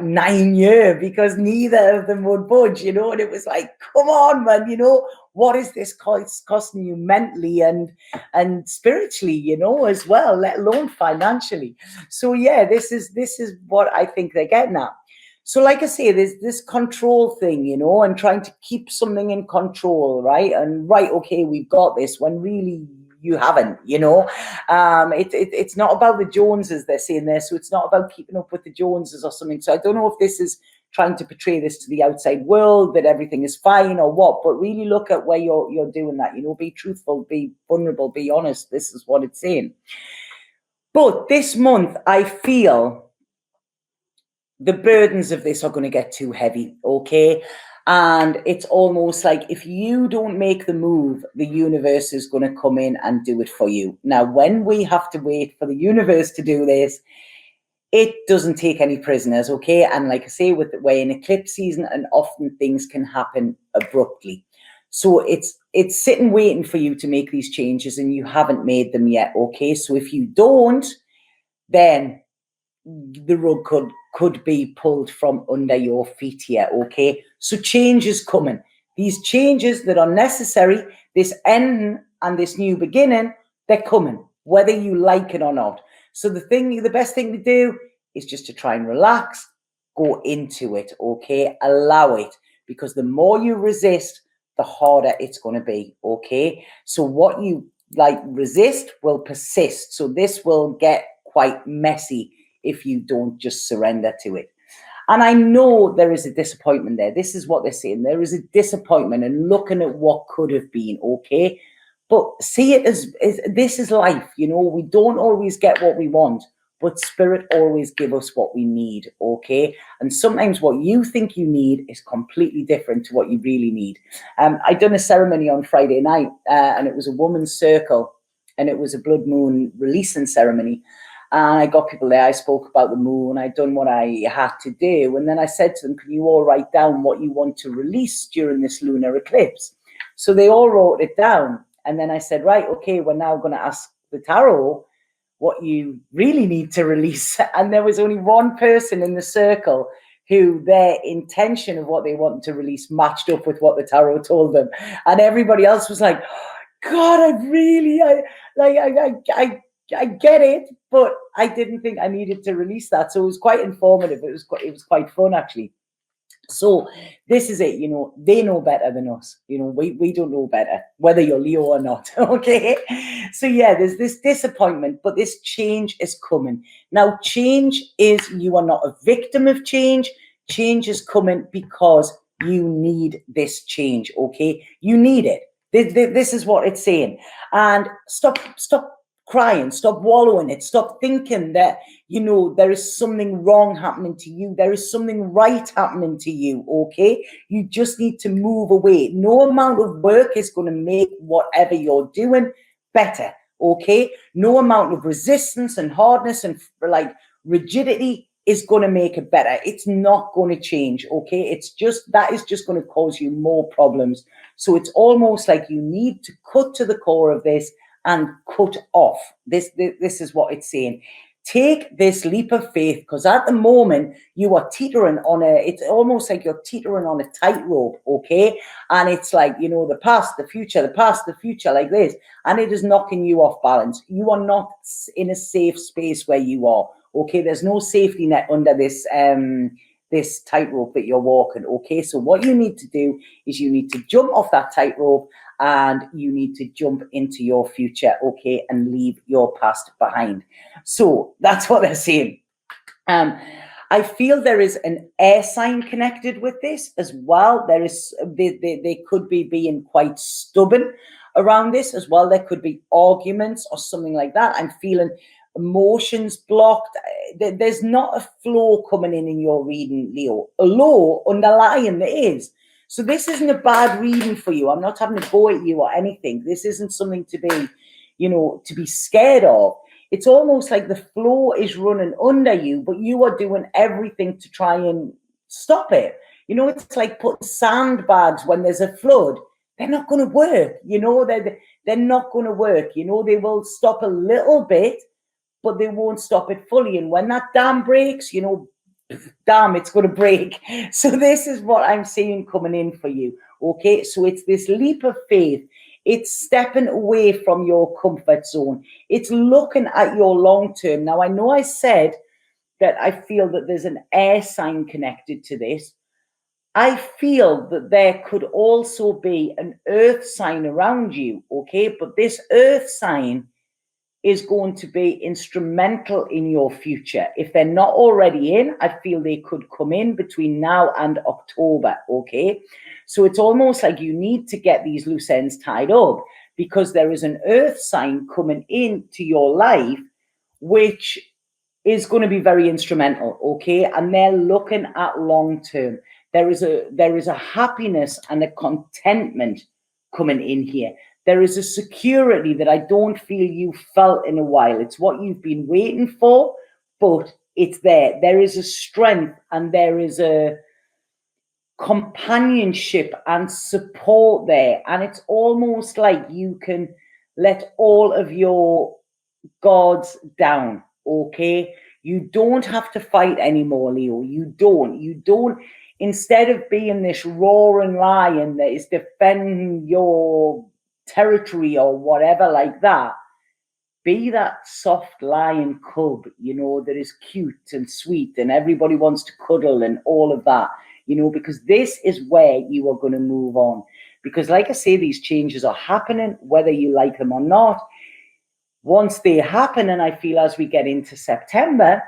9 years because neither of them would budge, you know, and it was like, come on, man, you know, what is this costing you mentally and spiritually, you know, as well, let alone financially. So yeah, this is what I think they're getting at. So like I say, there's this control thing, you know, and trying to keep something in control, right? And right, okay, we've got this, when really you haven't, you know. It's not about the Joneses, they're saying there, so it's not about keeping up with the Joneses or something. So I don't know if this is trying to portray this to the outside world, that everything is fine or what, but really look at where you're doing that, you know, be truthful, be vulnerable, be honest. This is what it's saying. But this month, I feel the burdens of this are going to get too heavy, okay? And it's almost like if you don't make the move, the universe is going to come in and do it for you. Now, when we have to wait for the universe to do this, it doesn't take any prisoners, okay? And like I say, we're in eclipse season, and often things can happen abruptly. So it's sitting waiting for you to make these changes, and you haven't made them yet, okay? So if you don't, then the rug could be pulled from under your feet here, okay? So change is coming. These changes that are necessary, this ending and this new beginning, they're coming, whether you like it or not. So the best thing to do is just to try and relax, go into it, okay? Allow it, because the more you resist, the harder it's going to be, okay? So what you resist will persist. So this will get quite messy if you don't just surrender to it. And I know there is a disappointment there. This is what they're saying. There is a disappointment and looking at what could have been, okay? But see it as this is life, you know. We don't always get what we want, but spirit always give us what we need, okay? And sometimes what you think you need is completely different to what you really need. I done a ceremony on Friday night, and it was a woman's circle, and it was a blood moon releasing ceremony. And I got people there. I spoke about the moon. I'd done what I had to do. And then I said to them, can you all write down what you want to release during this lunar eclipse? So they all wrote it down. And then I said, right, okay, we're now going to ask the tarot what you really need to release. And there was only one person in the circle who their intention of what they wanted to release matched up with what the tarot told them. And everybody else was like, God, I get it, but I didn't think I needed to release that. So it was quite informative. It was quite fun, actually. So this is it, you know, they know better than us. You know, we don't know better, whether you're Leo or not, okay? So yeah, there's this disappointment, but this change is coming. Now, change is, you are not a victim of change. Change is coming because you need this change, okay? You need it. This is what it's saying. And stop crying, stop wallowing it, stop thinking that, you know, there is something wrong happening to you. There is something right happening to you, okay? You just need to move away. No amount of work is going to make whatever you're doing better, okay? No amount of resistance and hardness and rigidity is going to make it better. It's not going to change, okay? That is just going to cause you more problems. So it's almost like you need to cut to the core of this and cut off. This is what it's saying. Take this leap of faith, because at the moment you are teetering on it's almost like you're teetering on a tightrope, okay? And it's like, you know, the past, the future, like this, and it is knocking you off balance. You are not in a safe space where you are, okay? There's no safety net under this this tightrope that you're walking, okay? So what you need to do is you need to jump off that tightrope, and you need to jump into your future, okay, and leave your past behind. So that's what they're saying. I feel there is an air sign connected with this as well. There is, they could be being quite stubborn around this as well. There could be arguments or something like that. I'm feeling emotions blocked. There's not a flow coming in your reading, Leo. A low underlying there is. So this isn't a bad reading for you. I'm not having to go at you or anything. This isn't something to be, you know, to be scared of. It's almost like the flow is running under you, but you are doing everything to try and stop it. You know, it's like putting sandbags when there's a flood. They're not going to work. You know, they're not going to work. You know, they will stop a little bit, but they won't stop it fully. And when that dam breaks, you know, damn, it's going to break. So this is what I'm seeing coming in for you. Okay, so it's this leap of faith. It's stepping away from your comfort zone. It's looking at your long term. Now, I know I said that I feel that there's an air sign connected to this. I feel that there could also be an earth sign around you, okay? But this earth sign is going to be instrumental in your future. If they're not already in, I feel they could come in between now and October, okay? So it's almost like you need to get these loose ends tied up, because there is an earth sign coming into your life, which is going to be very instrumental, okay? And they're looking at long term. There is a happiness and a contentment coming in here. There is a security that I don't feel you felt in a while. It's what you've been waiting for, but it's there. There is a strength and there is a companionship and support there. And it's almost like you can let all of your guards down, okay? You don't have to fight anymore, Leo. You don't. Instead of being this roaring lion that is defending your territory or whatever like that, be that soft lion cub, that is cute and sweet and everybody wants to cuddle and all of that, because this is where you are going to move on. Because like I say, these changes are happening, whether you like them or not. Once they happen, and I feel as we get into September,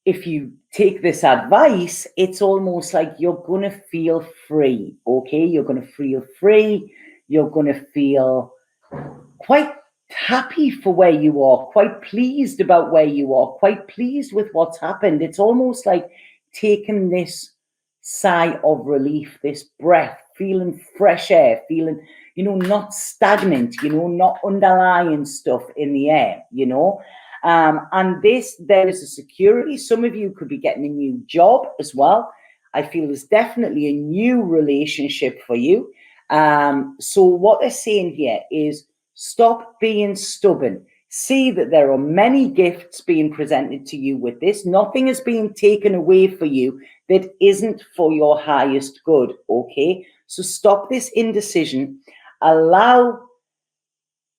if you take this advice, it's almost like you're going to feel free, okay? You're going to feel free. You're going to feel quite happy for where you are, quite pleased about where you are, quite pleased with what's happened. It's almost like taking this sigh of relief, this breath, feeling fresh air, feeling, not stagnant, not underlying stuff in the air, and there is a security. Some of you could be getting a new job as well. I feel there's definitely a new relationship for you. So what they're saying here is stop being stubborn. See that there are many gifts being presented to you with this. Nothing is being taken away for you that isn't for your highest good, okay? So stop this indecision. Allow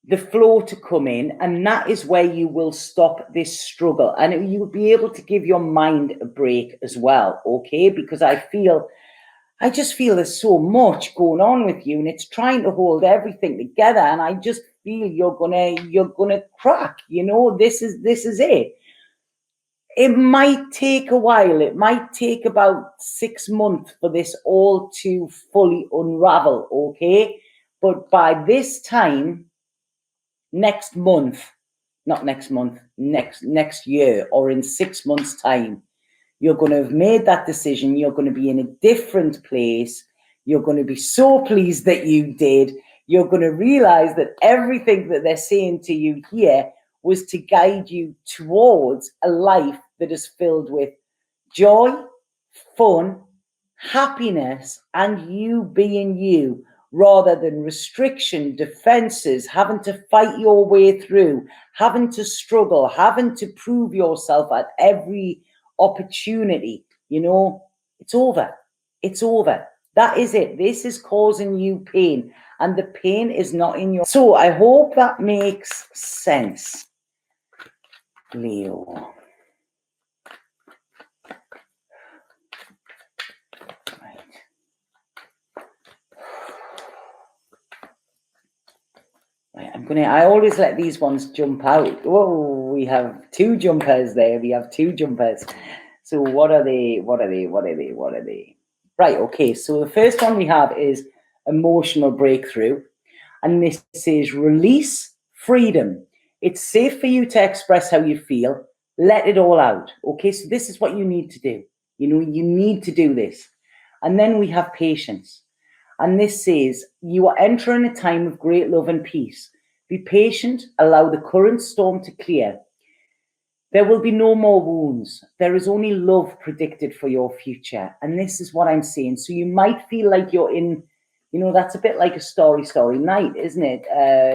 the flow to come in, and that is where you will stop this struggle, and you'll be able to give your mind a break as well, okay? Because I just feel there's so much going on with you, and it's trying to hold everything together, and I just feel you're gonna crack. This is it. It might take a while. It might take about 6 months for this all to fully unravel, okay? But by this time next year, or in 6 months' time, you're going to have made that decision. You're going to be in a different place. You're going to be so pleased that you did. You're going to realize that everything that they're saying to you here was to guide you towards a life that is filled with joy, fun, happiness, and you being you, rather than restriction, defenses, having to fight your way through, having to struggle, having to prove yourself at every opportunity. It's over. It's over. That is it. This is causing you pain, and the pain is not in your... So I hope that makes sense, Leo. I always let these ones jump out. Whoa, we have 2 jumpers there. We have 2 jumpers. So what are they? Right, okay. So the first one we have is emotional breakthrough. And this is release, freedom. It's safe for you to express how you feel. Let it all out. Okay, so this is what you need to do. You need to do this. And then we have patience. And this says, you are entering a time of great love and peace. Be patient, allow the current storm to clear. There will be no more wounds. There is only love predicted for your future. And this is what I'm saying. So you might feel like you're in, that's a bit like a starry night, isn't it?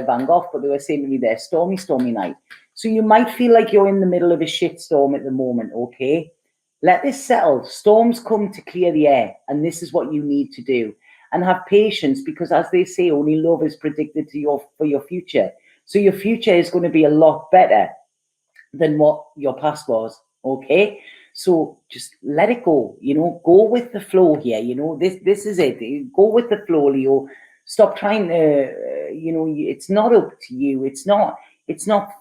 Van Gogh, but they were saying to me there, stormy night. So you might feel like you're in the middle of a shitstorm at the moment, okay? Let this settle. Storms come to clear the air, and this is what you need to do. And have patience, because as they say, only love is predicted for your future. So your future is going to be a lot better than what your past was. Okay, so just let it go. Go with the flow here. This is it. Go with the flow, Leo. Stop trying to. It's not up to you. It's not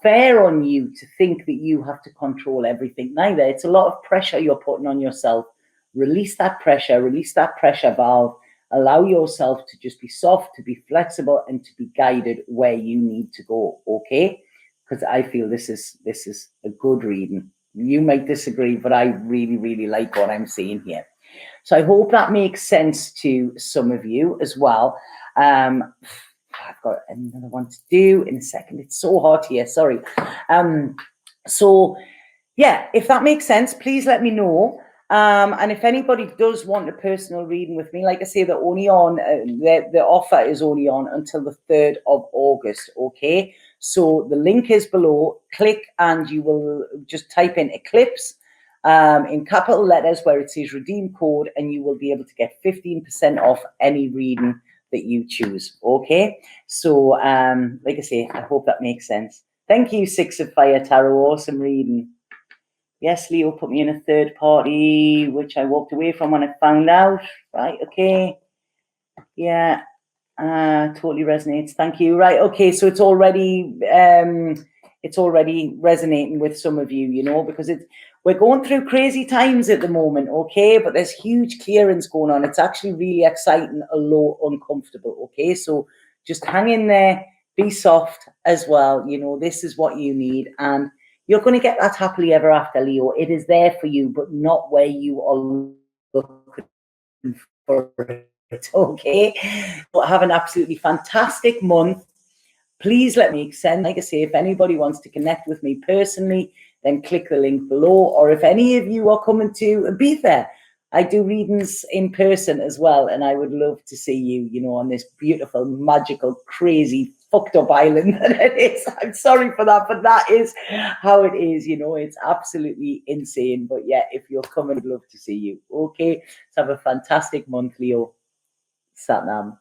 fair on you to think that you have to control everything. Neither. It's a lot of pressure you're putting on yourself. Release that pressure. Release that pressure valve. Allow yourself to just be soft, to be flexible, and to be guided where you need to go. Okay. Because I feel this is a good reading. You might disagree, but I really, really like what I'm seeing here. So I hope that makes sense to some of you as well. I've got another one to do in a second. It's so hot here. Sorry. So yeah, if that makes sense, please let me know. And if anybody does want a personal reading with me, like I say, they're only on the offer is only on until the 3rd of August. Okay, so the link is below. Click and you will just type in Eclipse in capital letters where it says redeem code, and you will be able to get 15% off any reading that you choose. Okay, so like I say, I hope that makes sense. Thank you, Six of Fire Tarot. Awesome reading. Yes, Leo put me in a third party, which I walked away from when I found out. Right, okay. Yeah, totally resonates. Thank you. Right, okay, so it's already resonating with some of you, because we're going through crazy times at the moment, okay? But there's huge clearance going on. It's actually really exciting, although uncomfortable, okay? So just hang in there, be soft as well. This is what you need, and you're going to get that happily ever after, Leo. It is there for you, but not where you are looking for it, okay? But have an absolutely fantastic month. Please let me send, like I say, if anybody wants to connect with me personally, then click the link below. Or if any of you are coming to Ibiza, I do readings in person as well, and I would love to see you, on this beautiful, magical, crazy, fucked up island that it is. I'm sorry for that, but that is how it is, it's absolutely insane. But yeah, if you're coming, I'd love to see you. Okay, so have a fantastic month, Leo. Satnam.